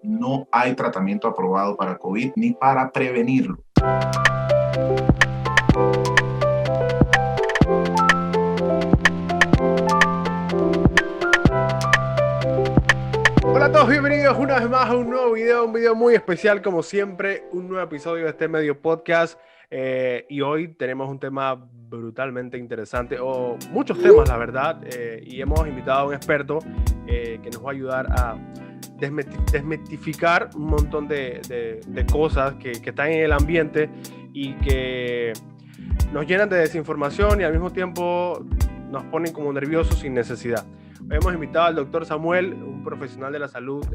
no hay tratamiento aprobado para COVID ni para prevenirlo. Hola a todos, bienvenidos una vez más a un nuevo video, un video muy especial como siempre, un nuevo episodio de este medio podcast y hoy tenemos un tema brutalmente interesante, o muchos temas la verdad, y hemos invitado a un experto que nos va a ayudar a desmitificar un montón de cosas que están en el ambiente y que nos llenan de desinformación y al mismo tiempo nos ponen como nerviosos sin necesidad. Hemos invitado al doctor Samuel, un profesional de la salud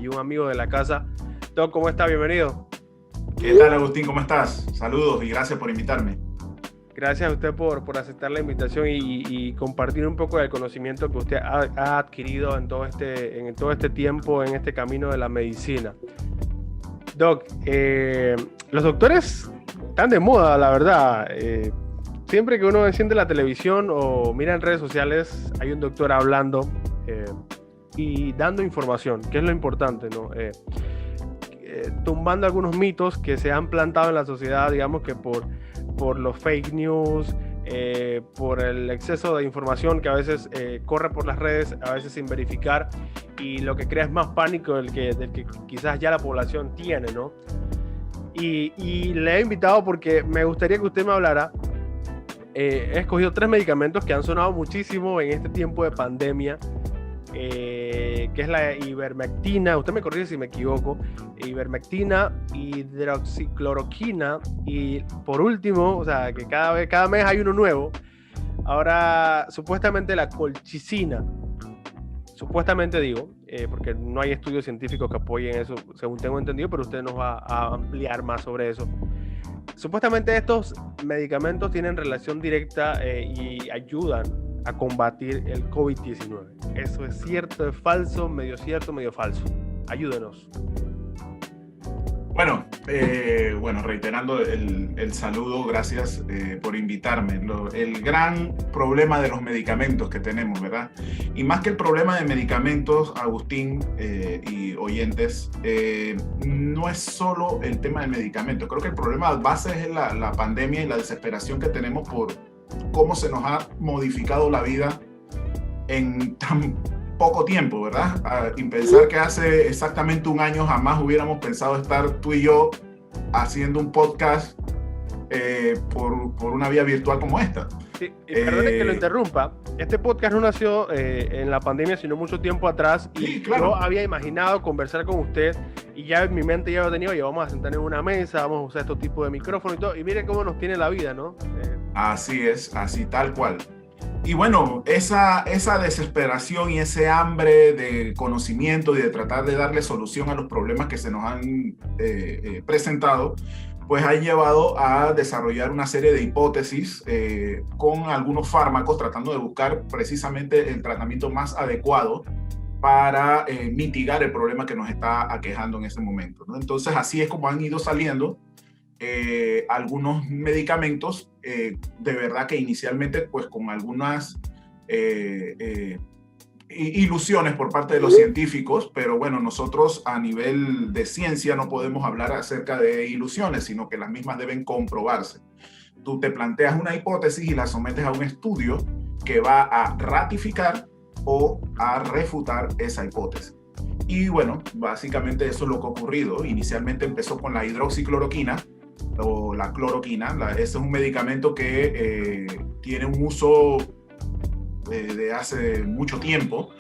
y un amigo de la casa. Doc, ¿cómo está? Bienvenido. ¿Qué tal, Agustín? ¿Cómo estás? Saludos y gracias por invitarme. Gracias a usted por aceptar la invitación y compartir un poco del conocimiento que usted ha adquirido en todo este tiempo, en este camino de la medicina. Doc, los doctores están de moda, la verdad. Siempre que uno enciende la televisión o mira en redes sociales, hay un doctor hablando y dando información, que es lo importante, ¿no? Tumbando algunos mitos que se han plantado en la sociedad, digamos que por los fake news, por el exceso de información que a veces corre por las redes, a veces sin verificar, y lo que crea es más pánico del que quizás ya la población tiene, ¿no? Y le he invitado porque me gustaría que usted me hablara. He escogido 3 medicamentos que han sonado muchísimo en este tiempo de pandemia, que es la ivermectina, usted me corrige si me equivoco, ivermectina, hidroxicloroquina y por último, o sea, que cada mes hay uno nuevo, ahora supuestamente la colchicina, supuestamente digo, porque no hay estudios científicos que apoyen eso, según tengo entendido, pero usted nos va a ampliar más sobre eso. Supuestamente estos medicamentos tienen relación directa y ayudan a combatir el COVID-19. ¿Eso es cierto, es falso, medio cierto, medio falso? Ayúdenos. Bueno, reiterando el saludo, gracias por invitarme. El gran problema de los medicamentos que tenemos, ¿verdad? Y más que el problema de medicamentos, Agustín y oyentes, no es solo el tema del medicamento. Creo que el problema base es la pandemia y la desesperación que tenemos por cómo se nos ha modificado la vida en tan poco tiempo, ¿verdad? Y pensar que hace exactamente un año jamás hubiéramos pensado estar tú y yo haciendo un podcast por una vía virtual como esta. Sí, perdone que lo interrumpa. Este podcast no nació en la pandemia, sino mucho tiempo atrás. Y sí, claro. Yo había imaginado conversar con usted y ya en mi mente ya lo tenía, oye, vamos a sentarnos en una mesa, vamos a usar estos tipos de micrófonos y todo. Y mire cómo nos tiene la vida, ¿no? Así es, así tal cual. Y bueno, esa desesperación y ese hambre de conocimiento y de tratar de darle solución a los problemas que se nos han presentado, pues ha llevado a desarrollar una serie de hipótesis con algunos fármacos, tratando de buscar precisamente el tratamiento más adecuado para mitigar el problema que nos está aquejando en este momento, ¿no? Entonces, así es como han ido saliendo algunos medicamentos, de verdad que inicialmente pues con algunas ilusiones por parte de los científicos, pero bueno, nosotros a nivel de ciencia no podemos hablar acerca de ilusiones, sino que las mismas deben comprobarse. Tú te planteas una hipótesis y la sometes a un estudio que va a ratificar o a refutar esa hipótesis. Y bueno, básicamente eso es lo que ha ocurrido. Inicialmente empezó con la hidroxicloroquina, o la cloroquina. Ese es un medicamento que tiene un uso de hace mucho tiempo,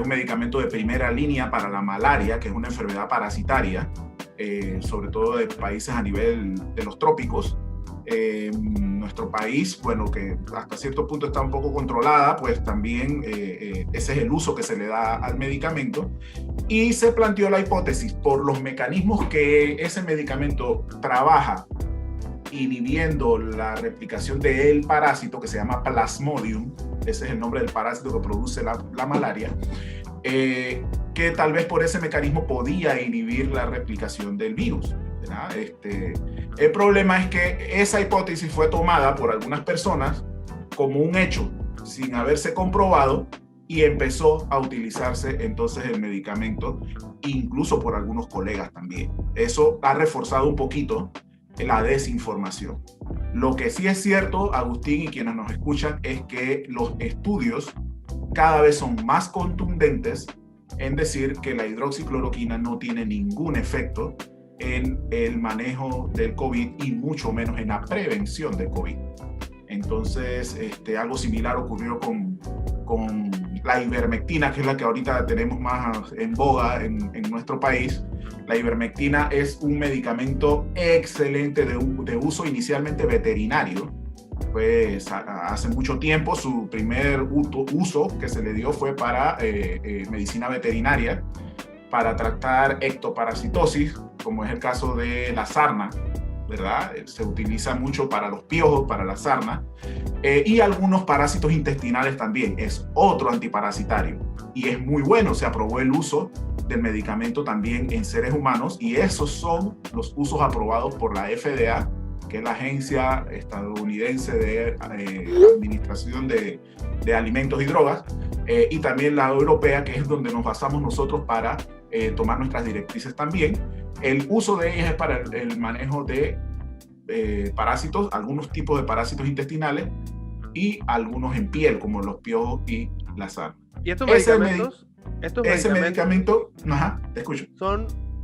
un medicamento de primera línea para la malaria, que es una enfermedad parasitaria, sobre todo de países a nivel de los trópicos. Nuestro país, bueno, que hasta cierto punto está un poco controlada, pues también ese es el uso que se le da al medicamento, y se planteó la hipótesis por los mecanismos que ese medicamento trabaja inhibiendo la replicación del parásito que se llama Plasmodium, ese es el nombre del parásito que produce la malaria, que tal vez por ese mecanismo podía inhibir la replicación del virus, ¿verdad? El problema es que esa hipótesis fue tomada por algunas personas como un hecho sin haberse comprobado, y empezó a utilizarse entonces el medicamento, incluso por algunos colegas también. Eso ha reforzado un poquito la desinformación. Lo que sí es cierto, Agustín y quienes nos escuchan, es que los estudios cada vez son más contundentes en decir que la hidroxicloroquina no tiene ningún efecto en el manejo del COVID y mucho menos en la prevención del COVID. Entonces, algo similar ocurrió con la ivermectina, que es la que ahorita tenemos más en boga en nuestro país. La ivermectina es un medicamento excelente de uso inicialmente veterinario. Pues hace mucho tiempo su primer uso que se le dio fue para medicina veterinaria, para tratar ectoparasitosis, como es el caso de la sarna, ¿verdad? Se utiliza mucho para los piojos, para la sarna, y algunos parásitos intestinales también. Es otro antiparasitario y es muy bueno. Se aprobó el uso del medicamento también en seres humanos y esos son los usos aprobados por la FDA, que es la Agencia Estadounidense de Administración de Alimentos y Drogas, y también la europea, que es donde nos basamos nosotros para tomar nuestras directrices también. El uso de ellas es para el manejo de parásitos, algunos tipos de parásitos intestinales y algunos en piel, como los piojos y la sarna. ¿Y estos medicamentos? Ese medicamento, ajá, te escucho.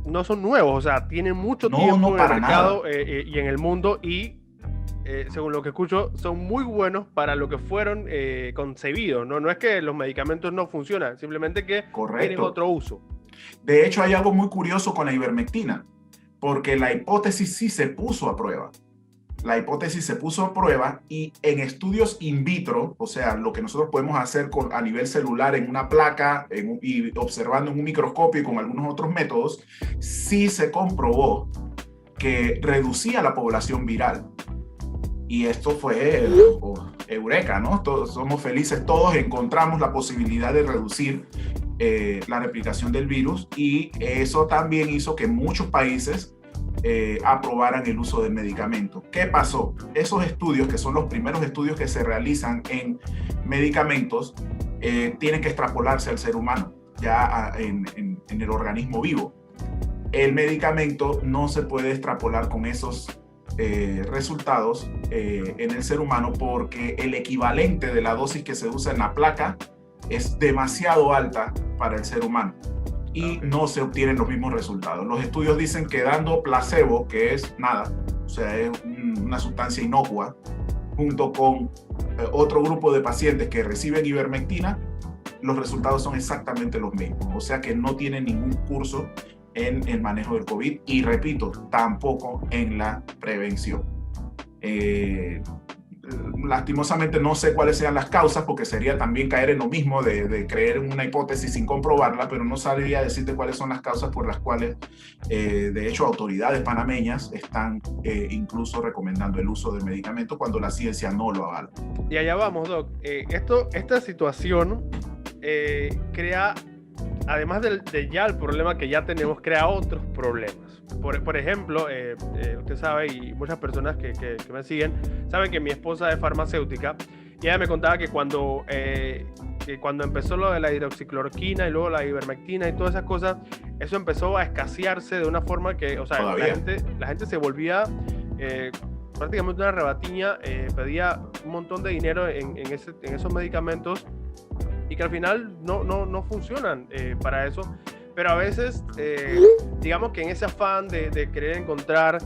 No son nuevos, o sea, tienen mucho tiempo en el mercado y en el mundo y según lo que escucho, son muy buenos para lo que fueron concebidos, ¿no? No es que los medicamentos no funcionan, simplemente que tienen otro uso. De hecho, hay algo muy curioso con la ivermectina, porque la hipótesis sí se puso a prueba. La hipótesis se puso a prueba y en estudios in vitro, o sea, lo que nosotros podemos hacer a nivel celular en una placa y observando en un microscopio y con algunos otros métodos, sí se comprobó que reducía la población viral. Y esto fue eureka, ¿no? Todos somos felices, todos encontramos la posibilidad de reducir la replicación del virus y eso también hizo que muchos países aprobaran el uso del medicamento. ¿Qué pasó? Esos estudios, que son los primeros estudios que se realizan en medicamentos, tienen que extrapolarse al ser humano, ya en el organismo vivo. El medicamento no se puede extrapolar con esos resultados en el ser humano porque el equivalente de la dosis que se usa en la placa es demasiado alta para el ser humano y no se obtienen los mismos resultados. Los estudios dicen que dando placebo, que es nada, o sea, es una sustancia inocua, junto con otro grupo de pacientes que reciben ivermectina, los resultados son exactamente los mismos. O sea que no tienen ningún curso en el manejo del COVID y, repito, tampoco en la prevención. Lastimosamente no sé cuáles sean las causas, porque sería también caer en lo mismo de creer en una hipótesis sin comprobarla, pero no sabría decirte cuáles son las causas por las cuales, de hecho, autoridades panameñas están incluso recomendando el uso del medicamento cuando la ciencia no lo avala. Y allá vamos, Doc. Esta situación crea, además de ya el problema que ya tenemos, crea otros problemas. Por ejemplo, usted sabe, y muchas personas que me siguen, saben que mi esposa es farmacéutica, y ella me contaba que cuando empezó lo de la hidroxicloroquina y luego la ivermectina y todas esas cosas, eso empezó a escasearse de una forma que, o sea, la gente se volvía prácticamente una rebatiña, pedía un montón de dinero en esos medicamentos, y que al final no funcionan para eso. Pero a veces, digamos que en ese afán de querer encontrar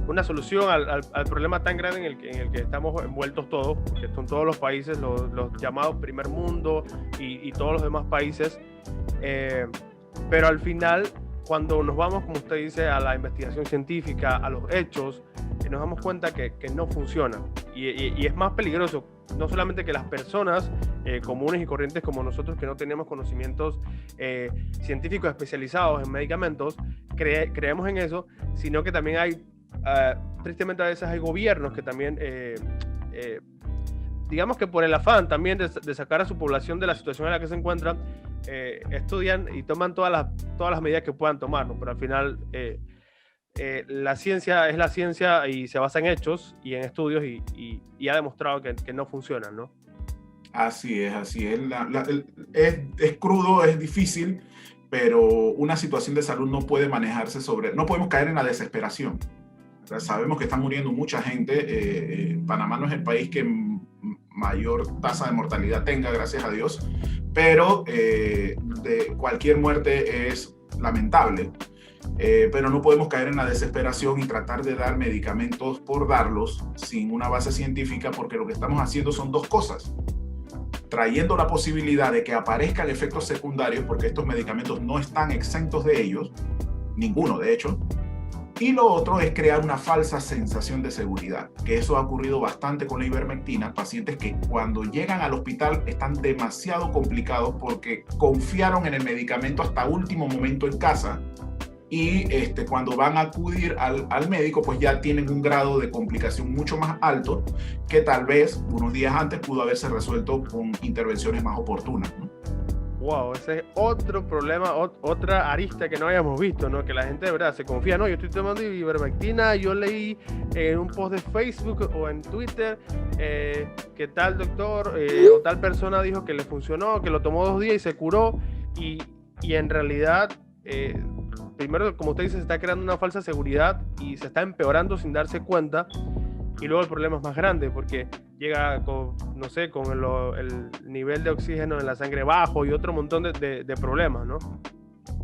una solución al problema tan grande en el que estamos envueltos todos, porque son todos los países, los llamados primer mundo y todos los demás países, pero al final, cuando nos vamos, como usted dice, a la investigación científica, a los hechos, nos damos cuenta que no funciona. Y es más peligroso, no solamente que las personas comunes y corrientes como nosotros, que no tenemos conocimientos científicos especializados en medicamentos, creemos en eso, sino que también hay, tristemente a veces hay gobiernos que también, digamos que por el afán también de sacar a su población de la situación en la que se encuentran, estudian y toman todas las medidas que puedan tomar, ¿no? Pero al final la ciencia es la ciencia y se basa en hechos y en estudios y ha demostrado que no funcionan, ¿no? Así es, así es. Es crudo, es difícil, pero una situación de salud no puede manejarse no podemos caer en la desesperación. O sea, sabemos que está muriendo mucha gente. Panamá no es el país que mayor tasa de mortalidad tenga, gracias a Dios, pero de cualquier muerte es lamentable. Pero no podemos caer en la desesperación y tratar de dar medicamentos por darlos sin una base científica, porque lo que estamos haciendo son dos cosas: trayendo la posibilidad de que aparezcan efectos secundarios, porque estos medicamentos no están exentos de ellos, ninguno de hecho, y lo otro es crear una falsa sensación de seguridad, que eso ha ocurrido bastante con la ivermectina, pacientes que cuando llegan al hospital están demasiado complicados porque confiaron en el medicamento hasta último momento en casa, y cuando van a acudir al médico, pues ya tienen un grado de complicación mucho más alto que tal vez unos días antes pudo haberse resuelto con intervenciones más oportunas, ¿no? Wow, ese es otro problema, otra arista que no habíamos visto, ¿no? Que la gente de verdad se confía, no, yo estoy tomando ivermectina, yo leí en un post de Facebook o en Twitter que tal doctor o tal persona dijo que le funcionó, que lo tomó 2 días y se curó, y en realidad, primero, como usted dice, se está creando una falsa seguridad y se está empeorando sin darse cuenta. Y luego el problema es más grande porque llega con, no sé, con el nivel de oxígeno en la sangre bajo y otro montón de problemas, ¿no?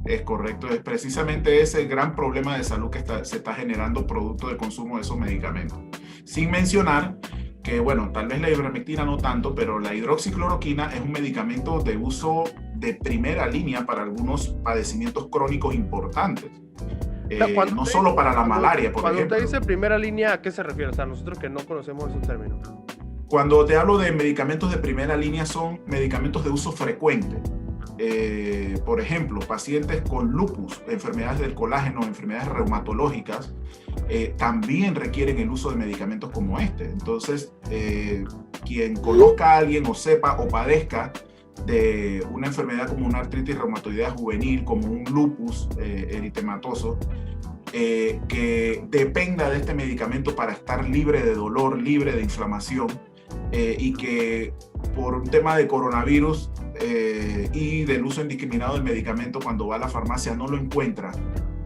Es correcto, es precisamente ese el gran problema de salud que se está generando producto del consumo de esos medicamentos. Sin mencionar que, bueno, tal vez la ivermectina no tanto, pero la hidroxicloroquina es un medicamento de uso de primera línea para algunos padecimientos crónicos importantes. No solo para la malaria, por ejemplo. Cuando usted dice primera línea, ¿a qué se refiere? O sea, nosotros que no conocemos esos términos. Cuando te hablo de medicamentos de primera línea, son medicamentos de uso frecuente. Por ejemplo, pacientes con lupus, enfermedades del colágeno, enfermedades reumatológicas, también requieren el uso de medicamentos como este. Entonces, quien conozca a alguien o sepa o padezca de una enfermedad como una artritis reumatoidea juvenil, como un lupus eritematoso, que dependa de este medicamento para estar libre de dolor, libre de inflamación, y que por un tema de coronavirus y del uso indiscriminado del medicamento, cuando va a la farmacia no lo encuentra.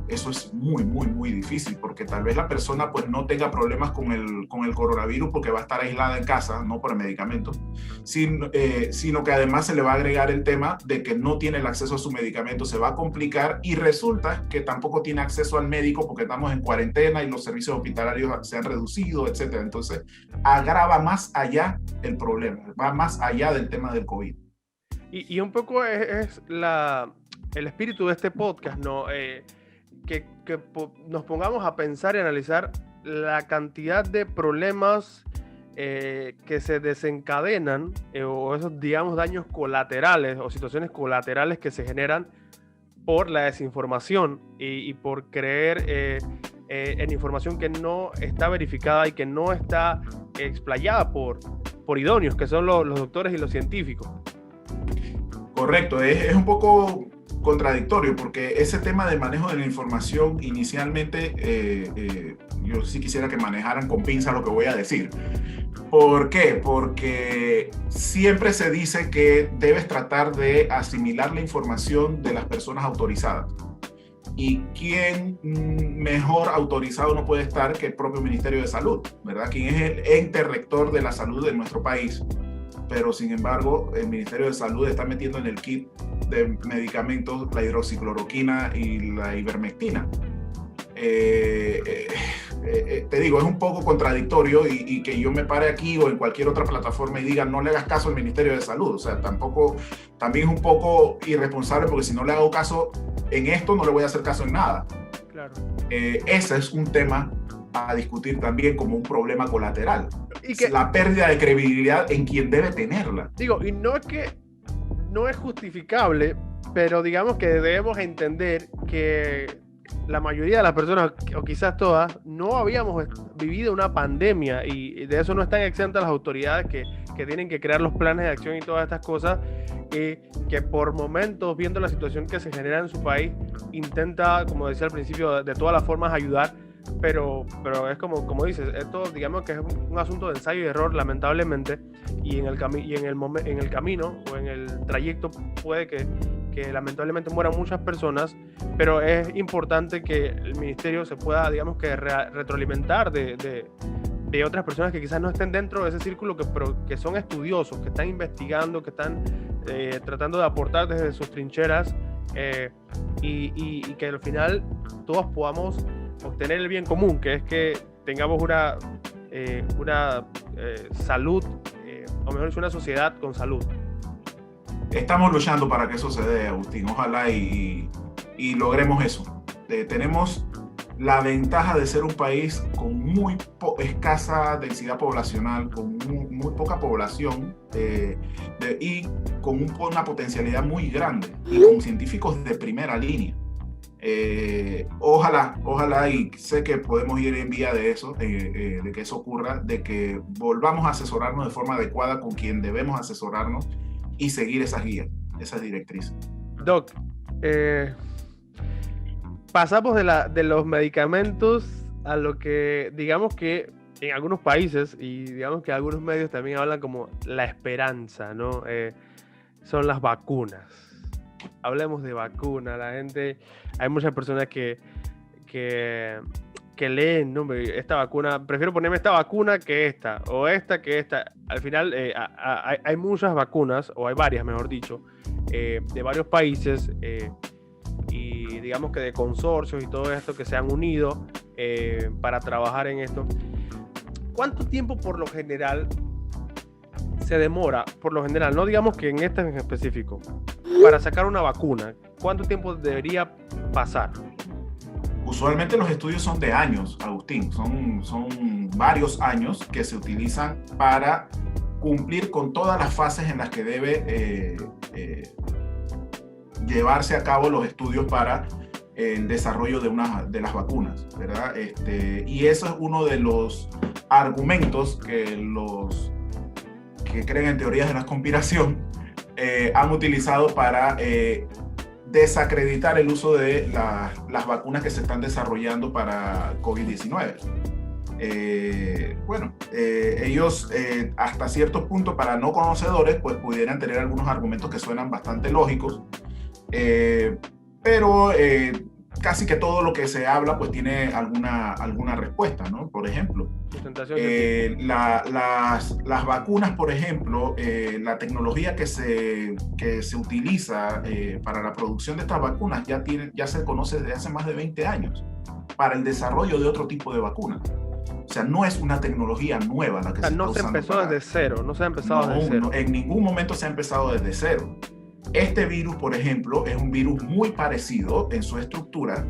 Eso es muy, muy, muy difícil, porque tal vez la persona pues no tenga problemas con el coronavirus porque va a estar aislada en casa, no por el medicamento, sino que además se le va a agregar el tema de que no tiene el acceso a su medicamento, se va a complicar y resulta que tampoco tiene acceso al médico porque estamos en cuarentena y los servicios hospitalarios se han reducido, etc. Entonces agrava más allá el problema, va más allá del tema del COVID. Y un poco es el espíritu de este podcast, ¿no? Que nos pongamos a pensar y analizar la cantidad de problemas que se desencadenan o esos, digamos, daños colaterales o situaciones colaterales que se generan por la desinformación y por creer en información que no está verificada y que no está explayada por idóneos, que son los doctores y los científicos. Correcto, es un poco contradictorio porque ese tema de manejo de la información inicialmente yo sí quisiera que manejaran con pinza lo que voy a decir. ¿Por qué? Porque siempre se dice que debes tratar de asimilar la información de las personas autorizadas. ¿Y quién mejor autorizado no puede estar que el propio Ministerio de Salud, ¿verdad? Quien es el ente rector de la salud de nuestro país. Pero sin embargo, el Ministerio de Salud está metiendo en el kit de medicamentos la hidroxicloroquina y la ivermectina. Te digo, es un poco contradictorio y que yo me pare aquí o en cualquier otra plataforma y diga no le hagas caso al Ministerio de Salud. O sea, también es un poco irresponsable porque si no le hago caso en esto, no le voy a hacer caso en nada. Claro. Ese es un tema a discutir también como un problema colateral. Y que, la pérdida de credibilidad en quien debe tenerla. Digo, y no es que no es justificable, pero digamos que debemos entender que la mayoría de las personas, o quizás todas, no habíamos vivido una pandemia y de eso no están exentas las autoridades que tienen que crear los planes de acción y todas estas cosas, que por momentos, viendo la situación que se genera en su país, intenta, como decía al principio, de todas las formas ayudar pero es como dices, esto digamos que es un asunto de ensayo y error, lamentablemente, y en el camino o en el trayecto puede que lamentablemente mueran muchas personas, pero es importante que el ministerio se pueda, digamos que retroalimentar de otras personas que quizás no estén dentro de ese círculo, pero que son estudiosos, que están investigando, que están tratando de aportar desde sus trincheras, y que al final todos podamos obtener el bien común, que es que tengamos una salud, o mejor dicho, una sociedad con salud. Estamos luchando para que eso se dé, Agustín. Ojalá y logremos eso. Tenemos la ventaja de ser un país con muy escasa densidad poblacional, con muy poca población, y con una potencialidad muy grande, y con científicos de primera línea. Ojalá, y sé que podemos ir en vía de eso, de que eso ocurra, de que volvamos a asesorarnos de forma adecuada con quien debemos asesorarnos y seguir esas guías, esas directrices. Doc, pasamos de los medicamentos a lo que digamos que en algunos países, y digamos que algunos medios también hablan como la esperanza, ¿no? Son las vacunas. Hablemos de vacunas. La gente, hay muchas personas que leen, ¿no? Esta vacuna, prefiero ponerme esta vacuna que esta, o esta que esta. Al final hay muchas vacunas, o hay varias, mejor dicho, de varios países, y digamos que de consorcios y todo esto que se han unido para trabajar en esto. ¿Cuánto tiempo por lo general se demora, por lo general, no digamos que en esta en específico, para sacar una vacuna? ¿Cuánto tiempo debería pasar? Usualmente los estudios son de años, Agustín. Son varios años que se utilizan para cumplir con todas las fases en las que debe llevarse a cabo los estudios para el desarrollo de las vacunas, ¿verdad? Y eso es uno de los argumentos que los que creen en teorías de la conspiración han utilizado para desacreditar el uso de las vacunas que se están desarrollando para COVID-19. Ellos hasta cierto punto, para no conocedores, pues pudieran tener algunos argumentos que suenan bastante lógicos, pero casi que todo lo que se habla pues tiene alguna respuesta, ¿no? Por ejemplo, las vacunas, por ejemplo, la tecnología que se utiliza para la producción de estas vacunas ya se conoce desde hace más de 20 años para el desarrollo de otro tipo de vacunas. O sea, no es una tecnología nueva la que se está usando. No se empezó desde cero, no se ha empezado desde cero. No, en ningún momento se ha empezado desde cero. Este virus, por ejemplo, es un virus muy parecido en su estructura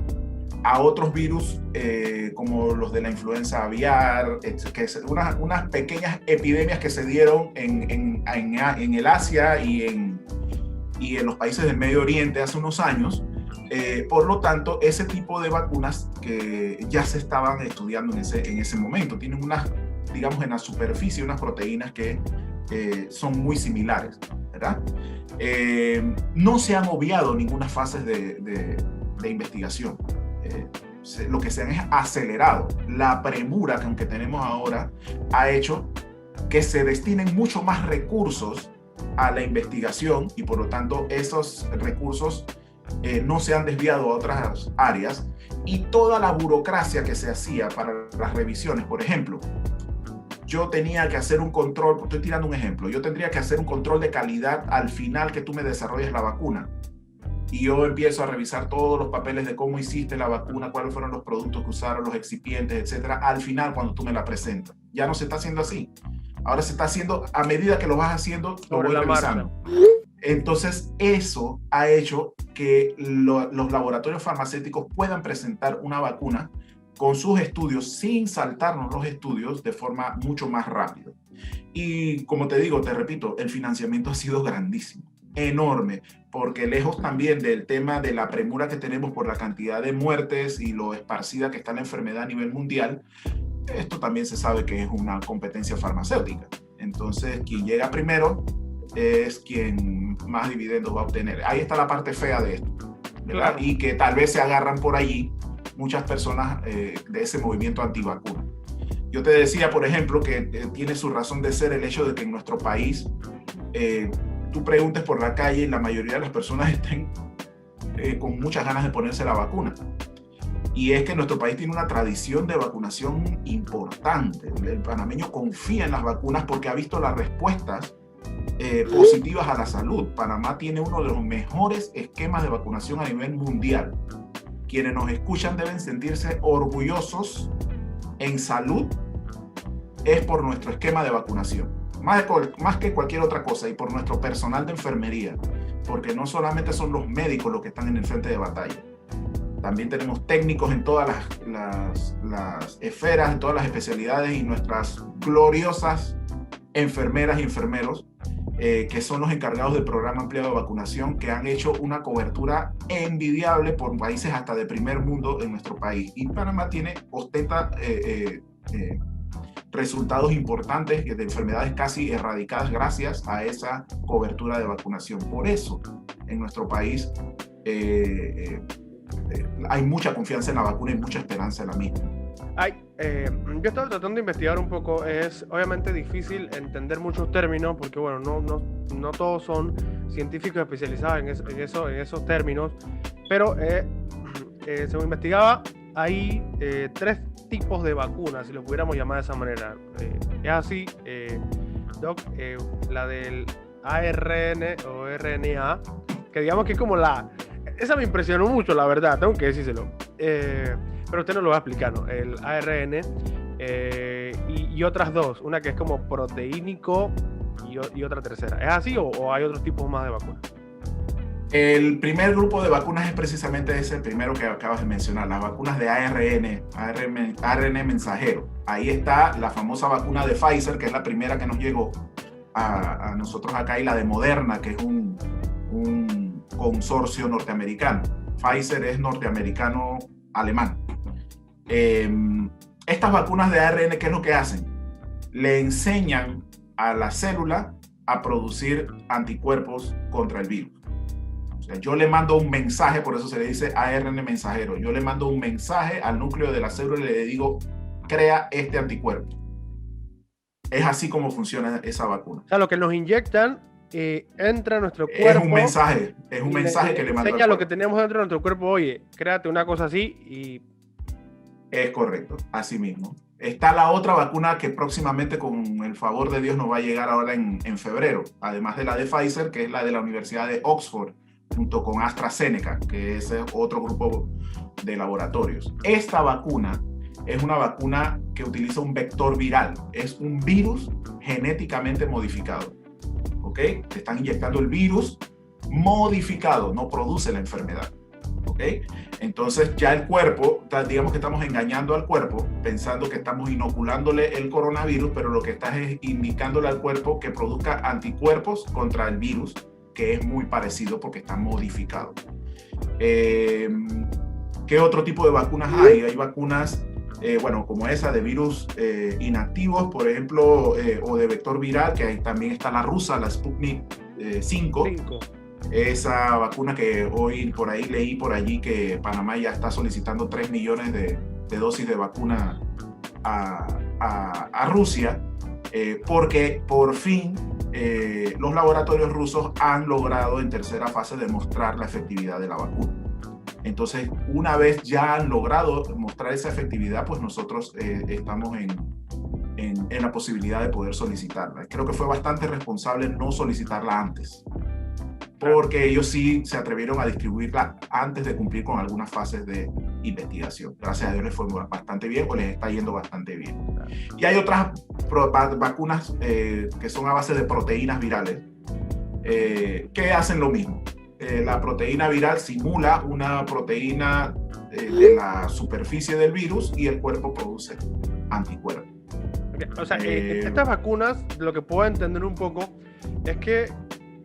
a otros virus como los de la influenza aviar, que es unas pequeñas epidemias que se dieron en el Asia y en los países del Medio Oriente hace unos años. Por lo tanto, ese tipo de vacunas que ya se estaban estudiando en ese momento tienen digamos, en la superficie unas proteínas que son muy similares, ¿verdad? No se han obviado ninguna fase de investigación. Lo que se han es acelerado. La premura que tenemos ahora ha hecho que se destinen mucho más recursos a la investigación y por lo tanto esos recursos no se han desviado a otras áreas, y toda la burocracia que se hacía para las revisiones, por ejemplo, yo tenía que hacer un control, estoy tirando un ejemplo, yo tendría que hacer un control de calidad al final que tú me desarrolles la vacuna. Y yo empiezo a revisar todos los papeles de cómo hiciste la vacuna, cuáles fueron los productos que usaron, los excipientes, etcétera, al final cuando tú me la presentas. Ya no se está haciendo así. Ahora se está haciendo a medida que lo vas haciendo, lo voy revisando. Entonces, eso ha hecho que los laboratorios farmacéuticos puedan presentar una vacuna con sus estudios sin saltarnos los estudios de forma mucho más rápida. Y como te digo, te repito, el financiamiento ha sido grandísimo, enorme, porque lejos también del tema de la premura que tenemos por la cantidad de muertes y lo esparcida que está la enfermedad a nivel mundial, esto también se sabe que es una competencia farmacéutica. Entonces, quien llega primero es quien más dividendos va a obtener. Ahí está la parte fea de esto, ¿verdad? Claro. Y que tal vez se agarran por allí muchas personas de ese movimiento antivacuna. Yo te decía, por ejemplo, que tiene su razón de ser el hecho de que en nuestro país tú preguntes por la calle y la mayoría de las personas estén con muchas ganas de ponerse la vacuna. Y es que nuestro país tiene una tradición de vacunación importante. El panameño confía en las vacunas porque ha visto las respuestas positivas a la salud. Panamá tiene uno de los mejores esquemas de vacunación a nivel mundial. Quienes nos escuchan deben sentirse orgullosos en salud, es por nuestro esquema de vacunación. Más que cualquier otra cosa, y por nuestro personal de enfermería, porque no solamente son los médicos los que están en el frente de batalla. También tenemos técnicos en todas las esferas, en todas las especialidades, y nuestras gloriosas enfermeras y enfermeros, que son los encargados del programa ampliado de vacunación, que han hecho una cobertura envidiable por países hasta de primer mundo en nuestro país. Y Panamá ostenta resultados importantes de enfermedades casi erradicadas gracias a esa cobertura de vacunación. Por eso, en nuestro país hay mucha confianza en la vacuna y mucha esperanza en la misma. Yo estaba tratando de investigar un poco. Es obviamente difícil entender muchos términos porque, bueno, no todos son científicos especializados en esos términos, pero según investigaba, hay 3 tipos de vacunas, si lo pudiéramos llamar de esa manera. Es así, Doc, la del ARN o RNA, que digamos que es como esa me impresionó mucho, la verdad, tengo que decírselo. Pero usted no lo va a explicar, ¿no? El ARN y otras 2, una que es como proteínico y otra tercera. ¿Es así o hay otros tipos más de vacunas? El primer grupo de vacunas es precisamente ese primero que acabas de mencionar, las vacunas de ARN mensajero. Ahí está la famosa vacuna de Pfizer, que es la primera que nos llegó a nosotros acá, y la de Moderna, que es un consorcio norteamericano. Pfizer es norteamericano-alemán. Estas vacunas de ARN, ¿qué es lo que hacen? Le enseñan a la célula a producir anticuerpos contra el virus. O sea, yo le mando un mensaje, por eso se le dice ARN mensajero. Yo le mando un mensaje al núcleo de la célula y le digo, crea este anticuerpo. Es así como funciona esa vacuna. O sea, lo que nos inyectan entra a nuestro cuerpo. Es un mensaje que le manda. Enseña lo que tenemos dentro de nuestro cuerpo. Oye, créate una cosa así y... Es correcto, así mismo. Está la otra vacuna que próximamente, con el favor de Dios, nos va a llegar ahora en febrero, además de la de Pfizer, que es la de la Universidad de Oxford, junto con AstraZeneca, que es otro grupo de laboratorios. Esta vacuna es una vacuna que utiliza un vector viral, es un virus genéticamente modificado. ¿Ok? Te están inyectando el virus modificado, no produce la enfermedad. ¿Ok? Entonces ya el cuerpo, digamos que estamos engañando al cuerpo, pensando que estamos inoculándole el coronavirus, pero lo que estás es indicándole al cuerpo que produzca anticuerpos contra el virus, que es muy parecido porque está modificado. ¿Qué otro tipo de vacunas hay? Hay vacunas, bueno, como esa de virus inactivos, por ejemplo, o de vector viral, que ahí también está la rusa, la Sputnik 5. Esa vacuna que hoy por ahí leí por allí que Panamá ya está solicitando 3 millones de dosis de vacuna a Rusia, porque por fin los laboratorios rusos han logrado en tercera fase demostrar la efectividad de la vacuna. Entonces, una vez ya han logrado mostrar esa efectividad, pues nosotros estamos en la posibilidad de poder solicitarla. Creo que fue bastante responsable no solicitarla antes, porque ellos sí se atrevieron a distribuirla antes de cumplir con algunas fases de investigación. Gracias a Dios les fue bastante bien, o les está yendo bastante bien. Y hay otras vacunas que son a base de proteínas virales, que hacen lo mismo. La proteína viral simula una proteína de la superficie del virus y el cuerpo produce anticuerpos. Okay. O sea, estas vacunas, lo que puedo entender un poco es que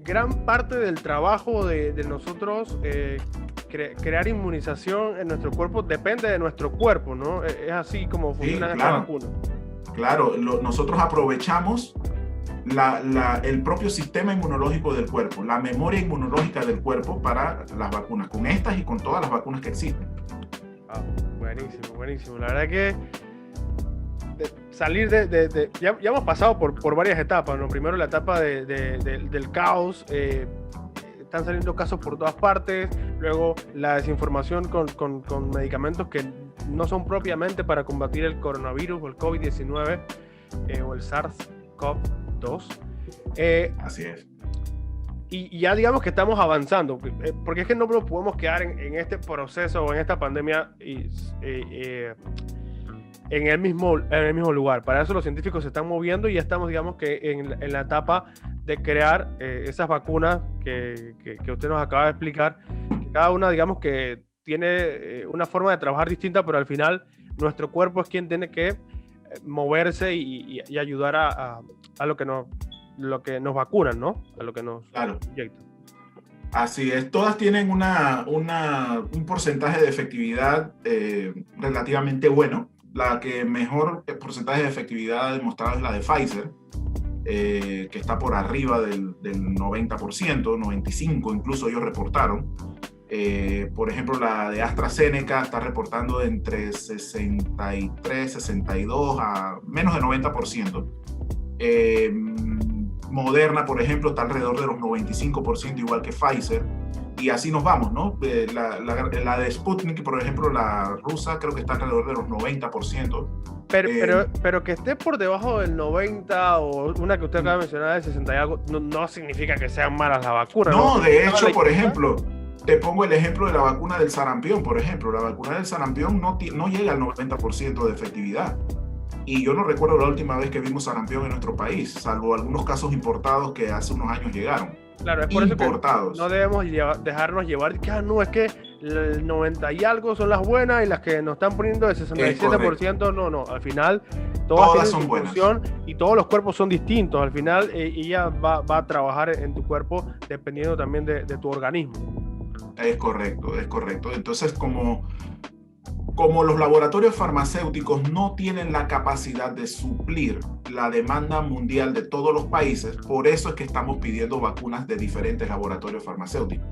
gran parte del trabajo de nosotros crear inmunización en nuestro cuerpo depende de nuestro cuerpo, ¿no? Es así como funcionan estas vacunas. Claro, nosotros aprovechamos el propio sistema inmunológico del cuerpo, la memoria inmunológica del cuerpo para las vacunas, con estas y con todas las vacunas que existen. Buenísimo, buenísimo. La verdad que salir ya hemos pasado por varias etapas, ¿no? Primero la etapa del caos, están saliendo casos por todas partes, luego la desinformación con medicamentos que no son propiamente para combatir el coronavirus o el COVID-19 o el SARS-CoV-2. Así es. Y ya digamos que estamos avanzando, porque es que no nos podemos quedar en este proceso o en esta pandemia en el mismo lugar. Para eso los científicos se están moviendo y ya estamos, digamos que en la etapa de crear esas vacunas que usted nos acaba de explicar, que cada una, digamos que tiene una forma de trabajar distinta, pero al final nuestro cuerpo es quien tiene que moverse y ayudar a lo que nos vacunan, ¿no? A lo que nos inyectan. Así es, todas tienen un porcentaje de efectividad relativamente bueno. La que mejor porcentaje de efectividad ha demostrado es la de Pfizer, que está por arriba del 90%, 95% incluso ellos reportaron. Por ejemplo, la de AstraZeneca está reportando entre 63, 62 a menos de 90%. Moderna, por ejemplo, está alrededor de los 95%, igual que Pfizer. Y así nos vamos, ¿no? La de Sputnik, por ejemplo, la rusa, creo que está alrededor de los 90%. Pero que esté por debajo del 90 o una que usted acaba de mencionar de 60 y algo, no significa que sean malas las vacunas. No, de hecho, por ejemplo, te pongo el ejemplo de la vacuna del sarampión, por ejemplo. La vacuna del sarampión no llega al 90% de efectividad. Y yo no recuerdo la última vez que vimos sarampión en nuestro país, salvo algunos casos importados que hace unos años llegaron. Claro, es por importados. Eso que no debemos dejarnos llevar, que no, es que el 90 y algo son las buenas y las que nos están poniendo el 67%, no, al final todas son buenas. Y todos los cuerpos son distintos, al final ella va a trabajar en tu cuerpo dependiendo también de tu organismo. Es correcto. Entonces, como los laboratorios farmacéuticos no tienen la capacidad de suplir la demanda mundial de todos los países, por eso es que estamos pidiendo vacunas de diferentes laboratorios farmacéuticos,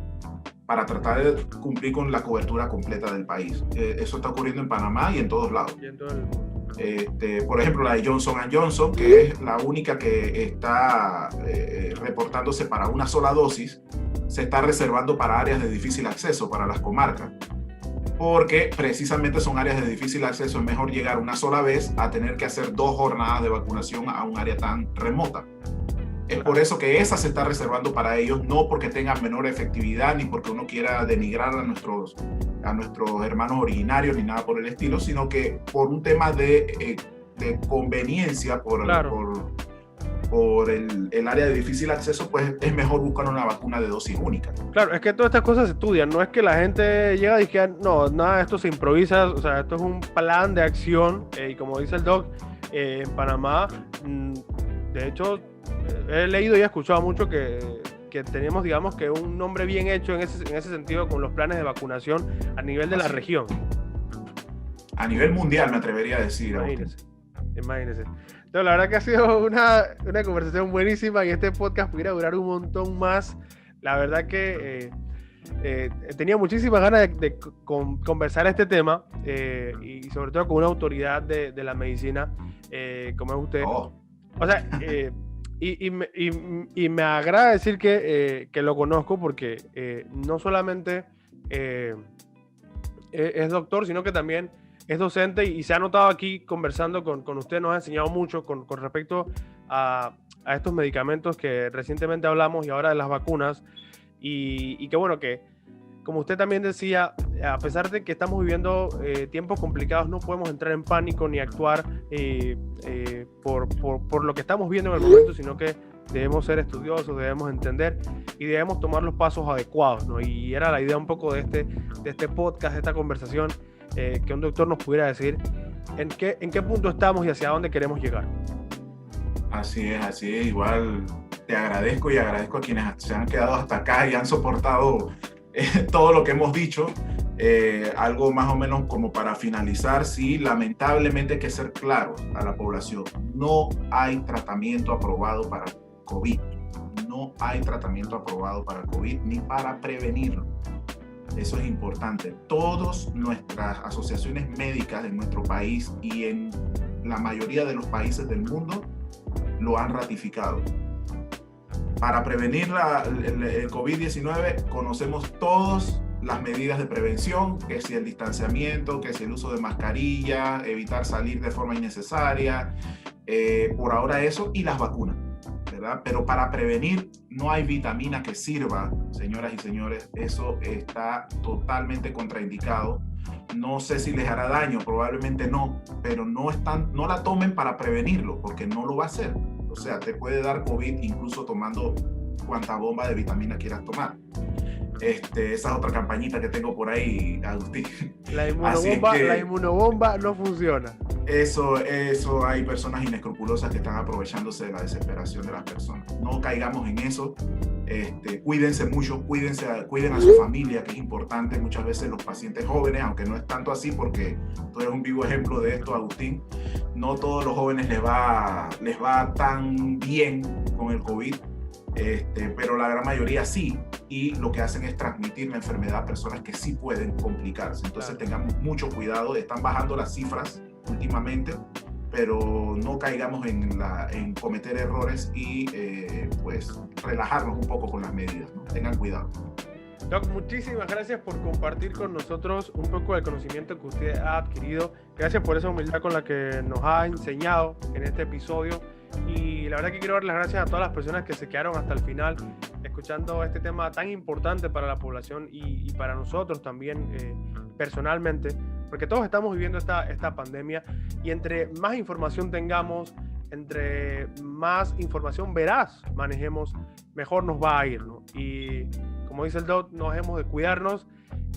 para tratar de cumplir con la cobertura completa del país. Eso está ocurriendo en Panamá y en todos lados. Por ejemplo, la de Johnson & Johnson, que es la única que está reportándose para una sola dosis, se está reservando para áreas de difícil acceso, para las comarcas. Porque precisamente son áreas de difícil acceso, es mejor llegar una sola vez a tener que hacer 2 jornadas de vacunación a un área tan remota. Es por eso que esa se está reservando para ellos, no porque tengan menor efectividad, ni porque uno quiera denigrar a nuestros hermanos originarios, ni nada por el estilo, sino que por un tema de conveniencia, por el área de difícil acceso, pues es mejor buscar una vacuna de dosis única. Claro, es que todas estas cosas se estudian, no es que la gente llega y dice, no, nada, esto se improvisa, o sea, esto es un plan de acción, y como dice el doc, en Panamá, de hecho, he leído y he escuchado mucho que tenemos, digamos, que un nombre bien hecho en ese sentido con los planes de vacunación a nivel de la región. A nivel mundial, me atrevería a decir. Imagínese. Entonces, la verdad que ha sido una conversación buenísima y este podcast pudiera durar un montón más. La verdad que tenía muchísimas ganas de conversar este tema y sobre todo con una autoridad de la medicina como es usted. O sea, y me agrada decir que lo conozco porque no solamente es doctor, sino que también es docente y se ha notado aquí conversando con usted, nos ha enseñado mucho con respecto a estos medicamentos que recientemente hablamos y ahora de las vacunas y que bueno, que como usted también decía, a pesar de que estamos viviendo tiempos complicados, no podemos entrar en pánico ni actuar por lo que estamos viendo en el momento, sino que debemos ser estudiosos, debemos entender y debemos tomar los pasos adecuados, ¿no? Y era la idea un poco de este podcast, de esta conversación, que un doctor nos pudiera decir en qué punto estamos y hacia dónde queremos llegar. Así es, igual te agradezco y agradezco a quienes se han quedado hasta acá y han soportado todo lo que hemos dicho. Algo más o menos como para finalizar, sí, lamentablemente hay que ser claros a la población, no hay tratamiento aprobado para COVID, no hay tratamiento aprobado para COVID ni para prevenirlo. Eso es importante. Todas nuestras asociaciones médicas en nuestro país y en la mayoría de los países del mundo lo han ratificado. Para prevenir el COVID-19 conocemos todas las medidas de prevención, que si el distanciamiento, que si el uso de mascarilla, evitar salir de forma innecesaria, por ahora eso, y las vacunas, ¿verdad? Pero para prevenir no hay vitamina que sirva, señoras y señores, eso está totalmente contraindicado. No sé si les hará daño, probablemente no, pero no la tomen para prevenirlo, porque no lo va a hacer. O sea, te puede dar COVID incluso tomando cuanta bomba de vitamina quieras tomar. Esa es otra campañita que tengo por ahí, Agustín. La inmunobomba no funciona. Eso hay personas inescrupulosas que están aprovechándose de la desesperación de las personas. No caigamos en eso. Cuídense mucho, cuiden a su familia, que es importante. Muchas veces los pacientes jóvenes, aunque no es tanto así, porque tú eres un vivo ejemplo de esto, Agustín, no todos los jóvenes les va tan bien con el COVID, pero la gran mayoría sí, y lo que hacen es transmitir la enfermedad a personas que sí pueden complicarse. Entonces tengamos mucho cuidado. Están bajando las cifras últimamente, pero no caigamos en cometer errores y pues relajarnos un poco con las medidas, ¿no? Tengan cuidado. Doc, muchísimas gracias por compartir con nosotros un poco del conocimiento que usted ha adquirido. Gracias por esa humildad con la que nos ha enseñado en este episodio. Y la verdad que quiero dar las gracias a todas las personas que se quedaron hasta el final escuchando este tema tan importante para la población y para nosotros también personalmente, porque todos estamos viviendo esta pandemia, y entre más información tengamos, entre más información veraz manejemos, mejor nos va a ir, ¿no? Y como dice el Doc, no dejemos de cuidarnos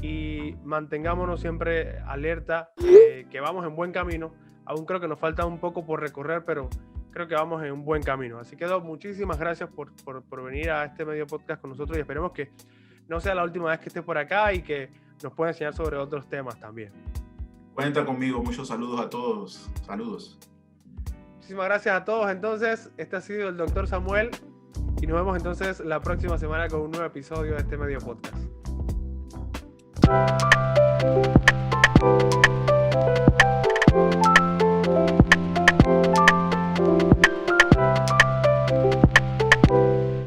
y mantengámonos siempre alerta, que vamos en buen camino. Aún creo que nos falta un poco por recorrer, pero creo que vamos en un buen camino. Así que, Doc, muchísimas gracias por venir a este medio podcast con nosotros, y esperemos que no sea la última vez que esté por acá y que nos pueda enseñar sobre otros temas también. Cuenta conmigo. Muchos saludos a todos. Saludos. Muchísimas gracias a todos. Entonces, este ha sido el Dr. Samuel, y nos vemos entonces la próxima semana con un nuevo episodio de este medio podcast.